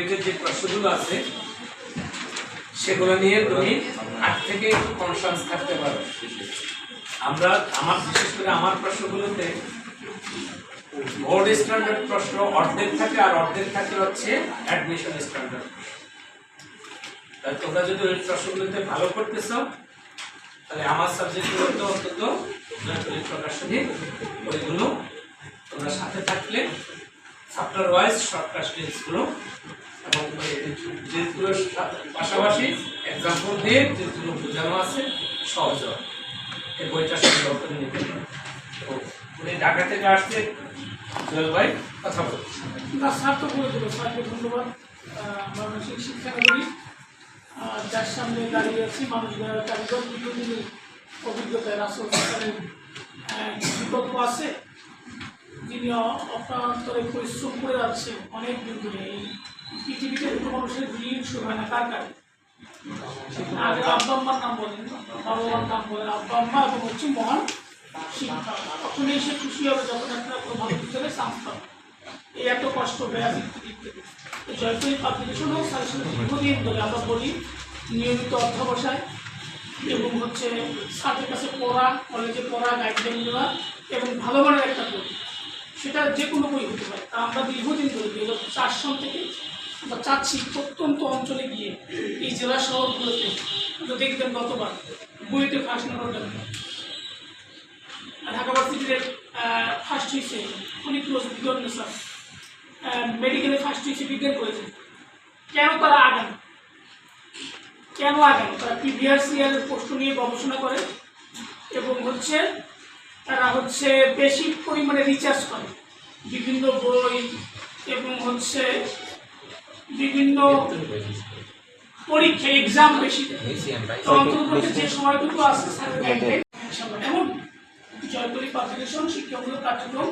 Related যে প্রশ্নগুলো আছে সেগুলো নিয়ে তুমি আগ থেকে একটু কনসাস থাকতে পারো। বিশেষ করে আমার প্রশ্নগুলোতে বোর্ড স্ট্যান্ডার্ড প্রশ্ন অর্ধেক থাকে, আর অর্ধেক থাকে হচ্ছে অ্যাডমিশন স্ট্যান্ডার্ড। তোমরা যদি ওই প্রশ্নগুলোতে ভালো করতেছ তাহলে আমার সাবজেক্টগুলোতে অন্তত প্রকাশনী ওইগুলো তোমরা সাথে থাকলে চ্যাপ্টার ওয়াইজ শর্ট টেস্টগুলো এবং যেগুলোর পাশাপাশি এক্সাম্পল দিয়ে যেগুলো বোঝানো আছে সহজ হয় এই বইটা সংগ্রহ করে নিতে পারো। তো উনি ঢাকা থেকে আসছে, জুয়েল ভাই কথা বলছি। না স্যার তো বলে দেবো, স্যারকে ধন্যবাদ। মানসিক শিক্ষানগরী যার সামনে দাঁড়িয়ে আছি মানুষ কারিগর দীর্ঘদিনের অভিজ্ঞতায় রাসূল সরকারের বিকল্প আছে, যিনি অপ্রান্তরে পরিশ্রম করে যাচ্ছে অনেক দিন ধরে। এই পৃথিবীতে দুটো মানুষের ঋণ শুরু হয় না কার কাছে? আগে আব্বা আম্মার নাম বলেন, বাবা মার নাম বলেন, আব্বা আম্মা এবং হচ্ছে মহান শিক্ষা। তখনই এসে খুশি হবে যখন একটা ভালো টিচারে চান্স পাবে। এই এত কষ্ট ব্যয় দিক থেকে জয়পুরি পাবলিকেশন হোক স্যারের সাথে দীর্ঘদিন ধরে আমরা বলি নিয়মিত অধ্যবসায় এবং হচ্ছে স্যারের কাছে পড়া, কলেজে পড়া, গাইডলাইন দেওয়া এবং ভালো মানের একটা বই, সেটা যে কোনো বই হতে পারে। তা আমরা দীর্ঘদিন ধরে 2004 সাল থেকে আমরা চাচ্ছি প্রত্যন্ত অঞ্চলে গিয়ে এই জেলা শহরগুলোতে দেখবেন গতবার বইতে ফার্স্ট নেওয়ার জন্য ঢাকা ভার্সিটির ফার্স্ট হয়েছে ফলিক্লোজ বিজ্ঞান স্যার, মেডিকেলে ফার্স্ট হয়েছে বিজ্ঞান করেছে। কেন তারা আগান? কেন আগান? তারা প্রিভিয়াস ইয়ারের প্রশ্ন নিয়ে গবেষণা করে এবং হচ্ছে তারা হচ্ছে বেশি পরিমাণে রিসার্চ করে বিভিন্ন বই এবং হচ্ছে বিভিন্ন পরীক্ষা এক্সাম বেশি অন্তর্গত যে সময়টুকু আছে এমন জয়পুরি পাবলিকেশন শিক্ষামূলক কার্যক্রম